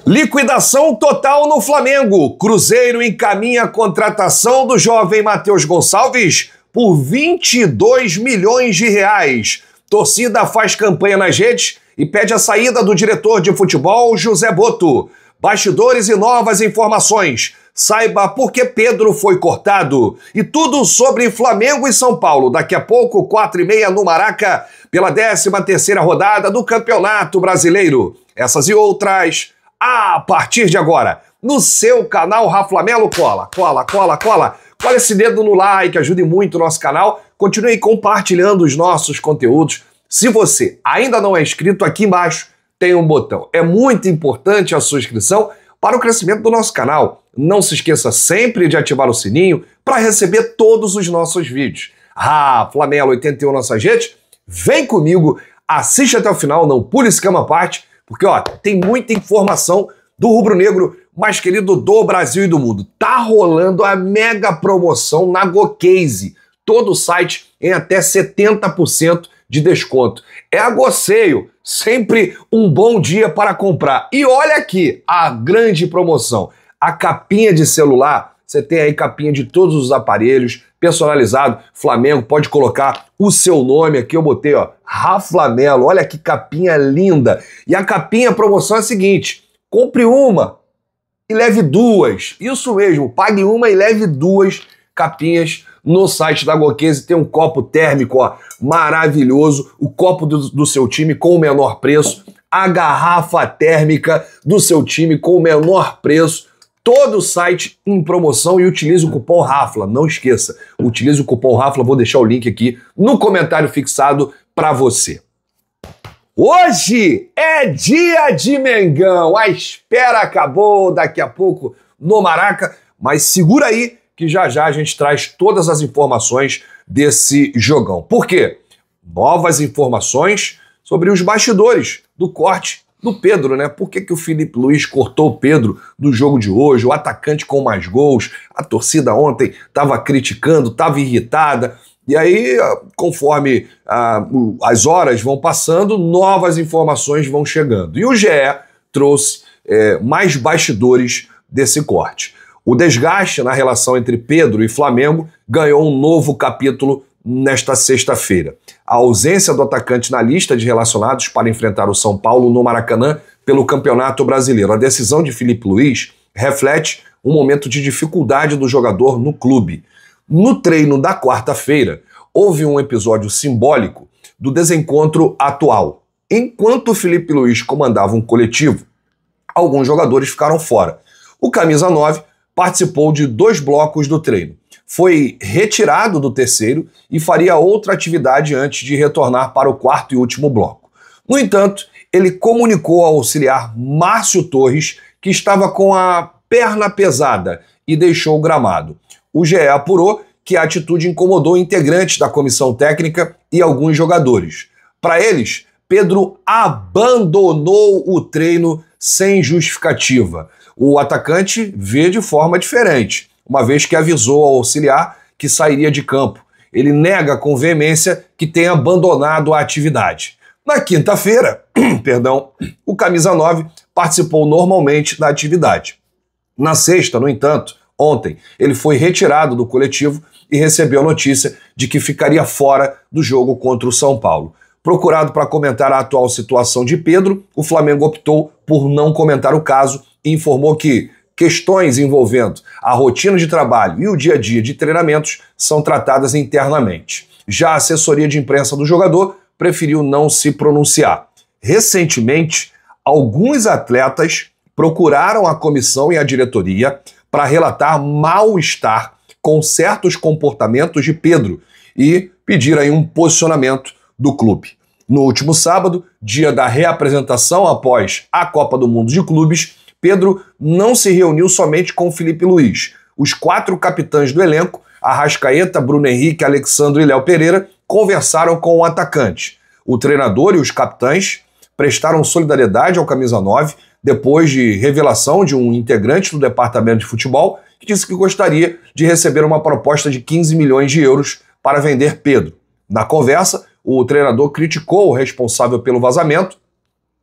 Liquidação total no Flamengo. Cruzeiro encaminha a contratação do jovem Matheus Gonçalves por 22 milhões de reais. Torcida faz campanha nas redes e pede a saída do diretor de futebol José Boto. Bastidores e novas informações. Saiba por que Pedro foi cortado. E tudo sobre Flamengo e São Paulo. Daqui a pouco, 4h30 no Maraca, pela 13ª rodada do Campeonato Brasileiro. Essas e outras a partir de agora, no seu canal Raflamelo. Cola esse dedo no like, ajude muito o nosso canal. Continue compartilhando os nossos conteúdos. Se você ainda não é inscrito, aqui embaixo tem um botão. É muito importante a sua inscrição para o crescimento do nosso canal. Não se esqueça sempre de ativar o sininho para receber todos os nossos vídeos. Raflamelo 81 nossas redes. Vem comigo, assiste até o final, não pule escama à parte, porque tem muita informação do rubro-negro mais querido do Brasil e do mundo. Tá rolando a mega promoção na GoCase. Todo o site em até 70% de desconto. É a GoSale, sempre um bom dia para comprar. E olha aqui a grande promoção. A capinha de celular, você tem aí capinha de todos os aparelhos, personalizado, Flamengo, pode colocar o seu nome aqui, eu botei, Raflamelo, olha que capinha linda. E a capinha, a promoção é a seguinte, compre uma e leve duas, isso mesmo, pague uma e leve duas capinhas no site da GoCase. Tem um copo térmico, maravilhoso, o copo do seu time com o menor preço, a garrafa térmica do seu time com o menor preço. Todo o site em promoção e utilize o cupom RAFLA. Não esqueça, utilize o cupom RAFLA, vou deixar o link aqui no comentário fixado para você. Hoje é dia de Mengão, a espera acabou, daqui a pouco no Maraca, mas segura aí que já já a gente traz todas as informações desse jogão. Por quê? Novas informações sobre os bastidores do corte do Pedro, né? Por que o Filipe Luís cortou o Pedro do jogo de hoje, o atacante com mais gols? A torcida ontem estava criticando, estava irritada. E aí, conforme as horas vão passando, novas informações vão chegando. E o GE trouxe mais bastidores desse corte. O desgaste na relação entre Pedro e Flamengo ganhou um novo capítulo nesta sexta-feira. A ausência do atacante na lista de relacionados para enfrentar o São Paulo no Maracanã pelo Campeonato Brasileiro. A decisão de Filipe Luís reflete um momento de dificuldade do jogador no clube. No treino da quarta-feira, houve um episódio simbólico do desencontro atual. Enquanto Filipe Luís comandava um coletivo, alguns jogadores ficaram fora. O camisa 9 participou de 2 blocos do treino. Foi retirado do terceiro e faria outra atividade antes de retornar para o 4º e último bloco. No entanto, ele comunicou ao auxiliar Márcio Torres que estava com a perna pesada e deixou o gramado. O GE apurou que a atitude incomodou integrantes da comissão técnica e alguns jogadores. Para eles, Pedro abandonou o treino sem justificativa. O atacante vê de forma diferente, uma vez que avisou ao auxiliar que sairia de campo. Ele nega com veemência que tenha abandonado a atividade. Na quinta-feira, o camisa 9 participou normalmente da atividade. Na sexta, no entanto, ontem, ele foi retirado do coletivo e recebeu a notícia de que ficaria fora do jogo contra o São Paulo. Procurado para comentar a atual situação de Pedro, o Flamengo optou por não comentar o caso e informou que questões envolvendo a rotina de trabalho e o dia a dia de treinamentos são tratadas internamente. Já a assessoria de imprensa do jogador preferiu não se pronunciar. Recentemente, alguns atletas procuraram a comissão e a diretoria para relatar mal-estar com certos comportamentos de Pedro e pedir aí um posicionamento do clube. No último sábado, dia da reapresentação após a Copa do Mundo de Clubes, Pedro não se reuniu somente com Filipe Luís. Os 4 capitães do elenco, Arrascaeta, Bruno Henrique, Alexandre e Léo Pereira, conversaram com o atacante. O treinador e os capitães prestaram solidariedade ao camisa 9 depois de revelação de um integrante do departamento de futebol que disse que gostaria de receber uma proposta de 15 milhões de euros para vender Pedro. Na conversa, o treinador criticou o responsável pelo vazamento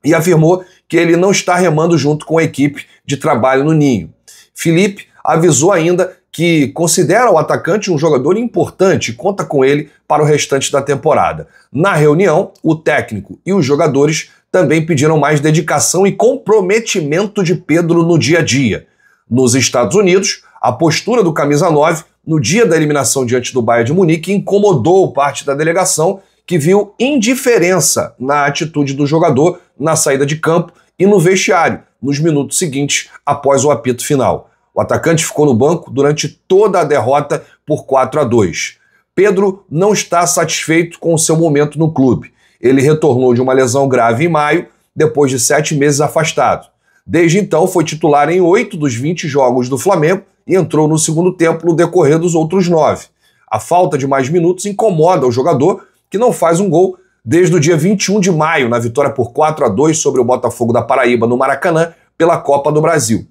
e afirmou que ele não está remando junto com a equipe de trabalho no Ninho. Felipe avisou ainda que considera o atacante um jogador importante e conta com ele para o restante da temporada. Na reunião, o técnico e os jogadores também pediram mais dedicação e comprometimento de Pedro no dia a dia. Nos Estados Unidos, a postura do camisa 9 no dia da eliminação diante do Bayern de Munique incomodou parte da delegação, que viu indiferença na atitude do jogador na saída de campo e no vestiário, nos minutos seguintes após o apito final. O atacante ficou no banco durante toda a derrota por 4-2. Pedro não está satisfeito com o seu momento no clube. Ele retornou de uma lesão grave em maio, depois de 7 meses afastado. Desde então foi titular em 8 dos 20 jogos do Flamengo e entrou no segundo tempo no decorrer dos outros 9. A falta de mais minutos incomoda o jogador, que não faz um gol desde o dia 21 de maio, na vitória por 4-2 sobre o Botafogo da Paraíba no Maracanã, pela Copa do Brasil.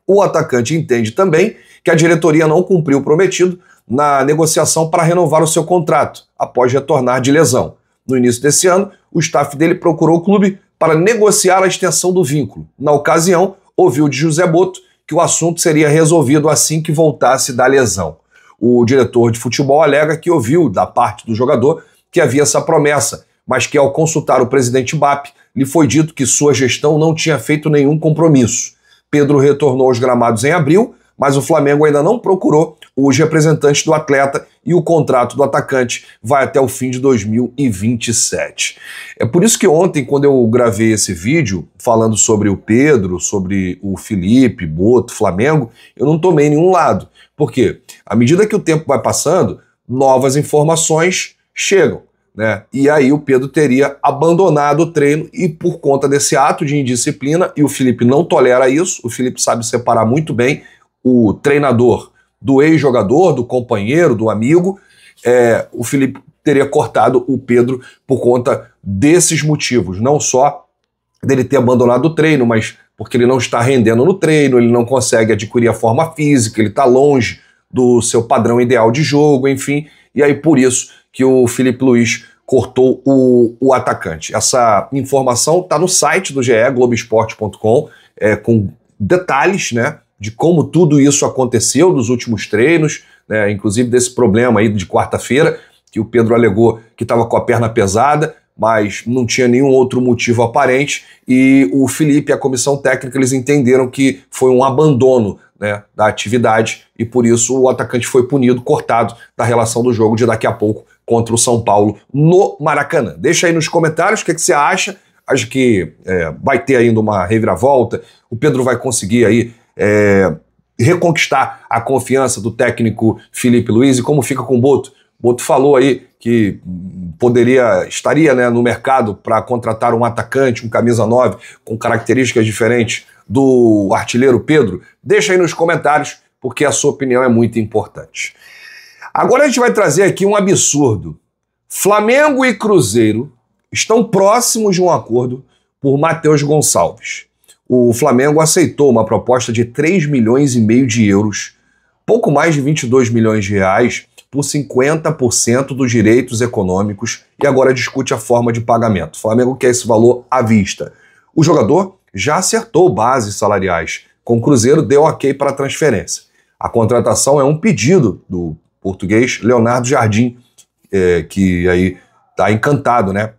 O atacante entende também que a diretoria não cumpriu o prometido na negociação para renovar o seu contrato, após retornar de lesão. No início desse ano, o staff dele procurou o clube para negociar a extensão do vínculo. Na ocasião, ouviu de José Boto que o assunto seria resolvido assim que voltasse da lesão. O diretor de futebol alega que ouviu da parte do jogador que havia essa promessa, mas que ao consultar o presidente BAP, lhe foi dito que sua gestão não tinha feito nenhum compromisso. Pedro retornou aos gramados em abril, mas o Flamengo ainda não procurou os representantes do atleta e o contrato do atacante vai até o fim de 2027. É por isso que ontem, quando eu gravei esse vídeo falando sobre o Pedro, sobre o Felipe, Boto, Flamengo, eu não tomei nenhum lado. Por quê? À medida que o tempo vai passando, novas informações chegam, né? E aí o Pedro teria abandonado o treino e por conta desse ato de indisciplina, e o Felipe não tolera isso, o Felipe sabe separar muito bem o treinador do ex-jogador, do companheiro, do amigo, o Felipe teria cortado o Pedro por conta desses motivos, não só dele ter abandonado o treino, mas porque ele não está rendendo no treino, ele não consegue adquirir a forma física, ele está longe do seu padrão ideal de jogo, enfim, e aí por isso que o Felipe Luiz cortou o atacante. Essa informação está no site do GE, Globoesporte.com, com detalhes, né, de como tudo isso aconteceu nos últimos treinos, né, inclusive desse problema aí de quarta-feira, que o Pedro alegou que estava com a perna pesada, mas não tinha nenhum outro motivo aparente, e o Felipe e a comissão técnica eles entenderam que foi um abandono, né, da atividade, e por isso o atacante foi punido, cortado da relação do jogo de daqui a pouco contra o São Paulo no Maracanã. Deixa aí nos comentários o que você acha. Acho que vai ter ainda uma reviravolta, o Pedro vai conseguir aí reconquistar a confiança do técnico Felipe Luiz. E como fica com o Boto? Boto falou aí que estaria, né, no mercado para contratar um atacante, um camisa 9, com características diferentes do artilheiro Pedro. Deixa aí nos comentários, porque a sua opinião é muito importante. Agora a gente vai trazer aqui um absurdo. Flamengo e Cruzeiro estão próximos de um acordo por Matheus Gonçalves. O Flamengo aceitou uma proposta de 3,5 milhões de euros, pouco mais de 22 milhões de reais, por 50% dos direitos econômicos e agora discute a forma de pagamento. O Flamengo quer esse valor à vista. O jogador já acertou bases salariais. Com o Cruzeiro, deu ok para a transferência. A contratação é um pedido do português Leonardo Jardim, que aí está encantado, né,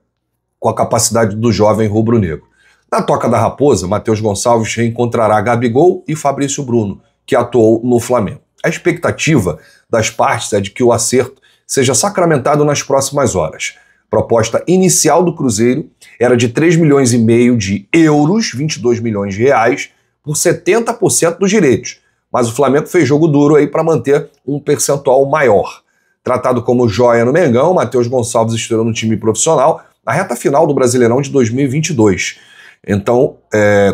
com a capacidade do jovem rubro-negro. Na Toca da Raposa, Matheus Gonçalves reencontrará Gabigol e Fabrício Bruno, que atuou no Flamengo. A expectativa das partes é de que o acerto seja sacramentado nas próximas horas. A proposta inicial do Cruzeiro era de 3,5 milhões de euros, 22 milhões de reais, por 70% dos direitos. Mas o Flamengo fez jogo duro aí para manter um percentual maior. Tratado como joia no Mengão, Matheus Gonçalves estreou no time profissional na reta final do Brasileirão de 2022. Então,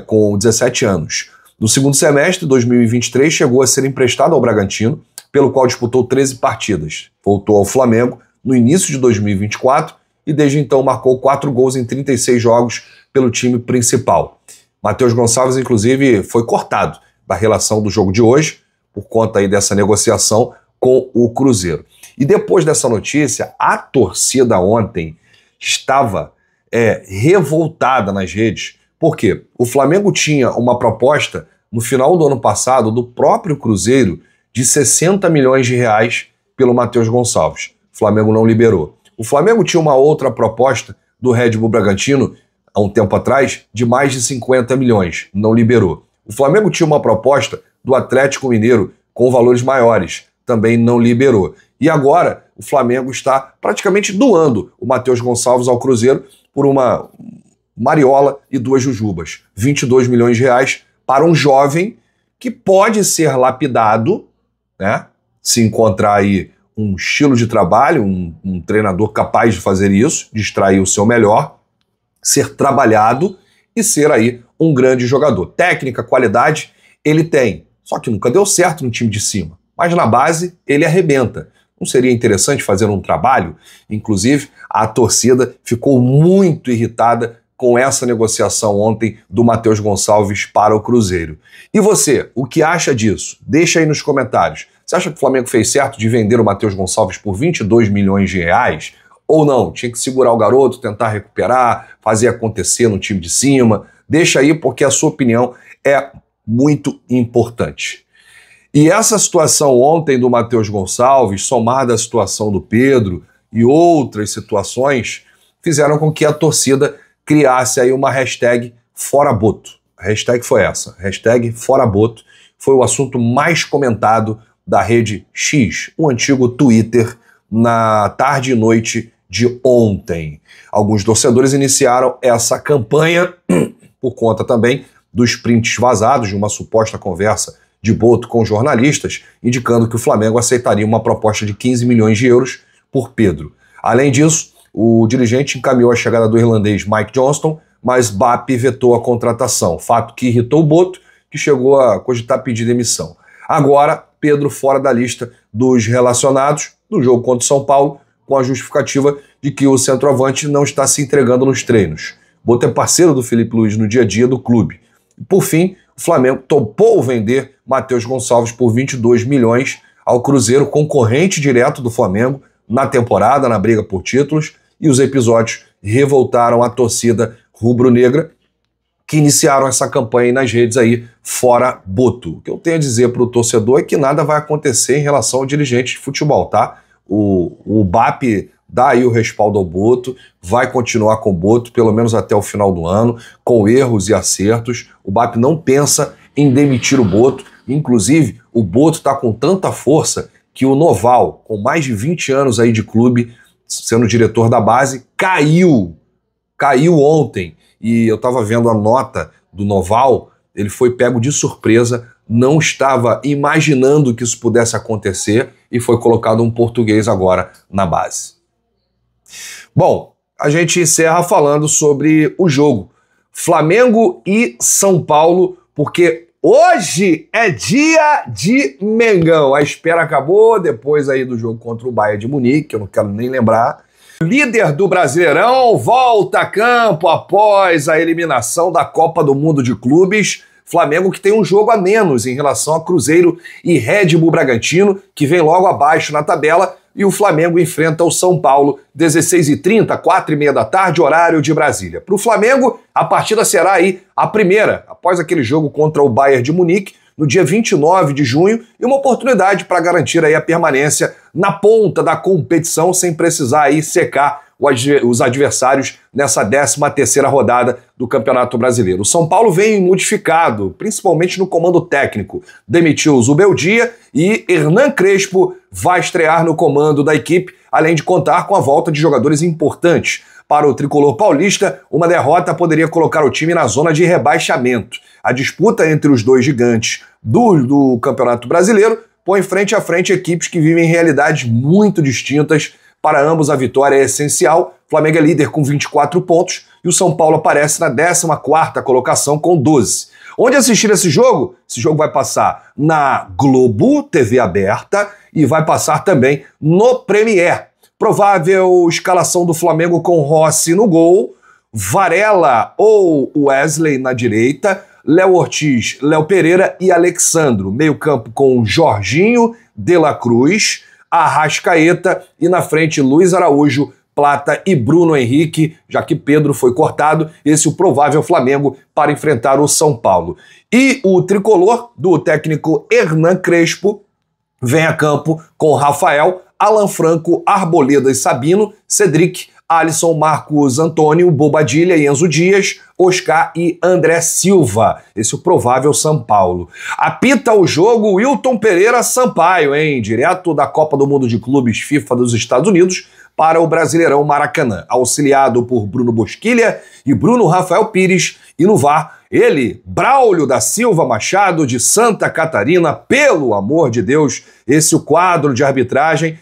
com 17 anos. No segundo semestre de 2023, chegou a ser emprestado ao Bragantino, pelo qual disputou 13 partidas. Voltou ao Flamengo no início de 2024 e desde então marcou 4 gols em 36 jogos pelo time principal. Matheus Gonçalves, inclusive, foi cortado da relação do jogo de hoje, por conta aí dessa negociação com o Cruzeiro. E depois dessa notícia, a torcida ontem estava revoltada nas redes. Por quê? O Flamengo tinha uma proposta no final do ano passado do próprio Cruzeiro de 60 milhões de reais pelo Matheus Gonçalves. O Flamengo não liberou. O Flamengo tinha uma outra proposta do Red Bull Bragantino, há um tempo atrás, de mais de 50 milhões. Não liberou. O Flamengo tinha uma proposta do Atlético Mineiro com valores maiores. Também não liberou. E agora o Flamengo está praticamente doando o Matheus Gonçalves ao Cruzeiro por uma mariola e 2 jujubas. 22 milhões de reais para um jovem que pode ser lapidado, né? Se encontrar aí um estilo de trabalho, um treinador capaz de fazer isso, de extrair o seu melhor, ser trabalhado e ser aí um grande jogador. Técnica, qualidade, ele tem. Só que nunca deu certo no time de cima. Mas na base, ele arrebenta. Não seria interessante fazer um trabalho? Inclusive, a torcida ficou muito irritada com essa negociação ontem do Matheus Gonçalves para o Cruzeiro. E você, o que acha disso? Deixa aí nos comentários. Você acha que o Flamengo fez certo de vender o Matheus Gonçalves por 22 milhões de reais? Ou não? Tinha que segurar o garoto, tentar recuperar, fazer acontecer no time de cima? Deixa aí, porque a sua opinião é muito importante. E essa situação ontem do Matheus Gonçalves, somada à situação do Pedro e outras situações, fizeram com que a torcida criasse aí uma hashtag Fora Boto. A hashtag foi essa, hashtag Fora Boto, foi o assunto mais comentado da rede X, o antigo Twitter, na tarde e noite de ontem. Alguns torcedores iniciaram essa campanha por conta também dos prints vazados de uma suposta conversa de Boto com jornalistas, indicando que o Flamengo aceitaria uma proposta de 15 milhões de euros por Pedro. Além disso, o dirigente encaminhou a chegada do irlandês Mike Johnston, mas BAP vetou a contratação, fato que irritou o Boto, que chegou a cogitar pedir demissão. Agora, Pedro fora da lista dos relacionados do jogo contra o São Paulo, com a justificativa de que o centroavante não está se entregando nos treinos. Boto é parceiro do Felipe Luiz no dia a dia do clube. E, por fim, o Flamengo topou vender Matheus Gonçalves por 22 milhões ao Cruzeiro, concorrente direto do Flamengo na temporada, na briga por títulos, e os episódios revoltaram a torcida rubro-negra, que iniciaram essa campanha nas redes aí, Fora Boto. O que eu tenho a dizer para o torcedor é que nada vai acontecer em relação ao dirigente de futebol, tá? O BAP dá aí o respaldo ao Boto, vai continuar com o Boto, pelo menos até o final do ano, com erros e acertos. O BAP não pensa em demitir o Boto, inclusive o Boto está com tanta força que o Noval, com mais de 20 anos aí de clube, sendo diretor da base, caiu ontem. E eu estava vendo a nota do Noval, ele foi pego de surpresa, não estava imaginando que isso pudesse acontecer e foi colocado um português agora na base. Bom, a gente encerra falando sobre o jogo Flamengo e São Paulo, porque hoje é dia de Mengão. A espera acabou depois aí do jogo contra o Bayern de Munique, que eu não quero nem lembrar. Líder do Brasileirão volta a campo após a eliminação da Copa do Mundo de Clubes. Flamengo que tem um jogo a menos em relação a Cruzeiro e Red Bull Bragantino, que vem logo abaixo na tabela, e o Flamengo enfrenta o São Paulo, 16h30, 4h30 da tarde, horário de Brasília. Para o Flamengo, a partida será aí a primeira, após aquele jogo contra o Bayern de Munique, no dia 29 de junho, e uma oportunidade para garantir aí a permanência na ponta da competição, sem precisar aí secar os adversários nessa 13ª rodada do Campeonato Brasileiro. O São Paulo vem modificado, principalmente no comando técnico. Demitiu o Zubeldia e Hernan Crespo vai estrear no comando da equipe, além de contar com a volta de jogadores importantes. Para o tricolor paulista, uma derrota poderia colocar o time na zona de rebaixamento. A disputa entre os dois gigantes do Campeonato Brasileiro põe frente a frente equipes que vivem realidades muito distintas. Para ambos, a vitória é essencial. O Flamengo é líder com 24 pontos e o São Paulo aparece na 14ª colocação com 12. Onde assistir esse jogo? Esse jogo vai passar na Globo, TV aberta, e vai passar também no Premiere. Provável escalação do Flamengo com Rossi no gol, Varela ou Wesley na direita, Léo Ortiz, Léo Pereira e Alexandro. Meio campo com Jorginho, De La Cruz, Arrascaeta e na frente Luiz Araújo, Plata e Bruno Henrique, já que Pedro foi cortado, esse é o provável Flamengo para enfrentar o São Paulo. E o tricolor do técnico Hernan Crespo vem a campo com Rafael, Alan Franco, Arboleda e Sabino, Cedric, Alisson, Marcos Antônio, Bobadilha e Enzo Dias, Oscar e André Silva. Esse é o provável São Paulo. Apita o jogo Wilton Pereira Sampaio, direto da Copa do Mundo de Clubes FIFA dos Estados Unidos para o Brasileirão Maracanã, auxiliado por Bruno Bosquilha e Bruno Rafael Pires, e no VAR, ele, Braulio da Silva Machado, de Santa Catarina, pelo amor de Deus, esse é o quadro de arbitragem,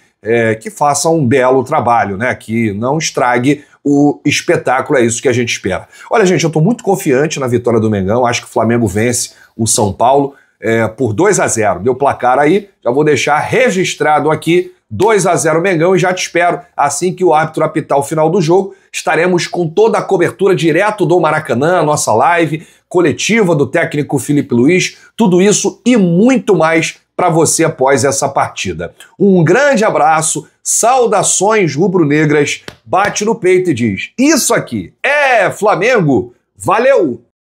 que faça um belo trabalho, né? Que não estrague o espetáculo, é isso que a gente espera. Olha, gente, eu tô muito confiante na vitória do Mengão, acho que o Flamengo vence o São Paulo por 2-0. Deu placar aí, já vou deixar registrado aqui, 2-0 Mengão, e já te espero, assim que o árbitro apitar o final do jogo, estaremos com toda a cobertura direto do Maracanã, a nossa live coletiva do técnico Felipe Luiz, tudo isso e muito mais para você após essa partida. Um grande abraço, saudações rubro-negras, bate no peito e diz: isso aqui é Flamengo, valeu!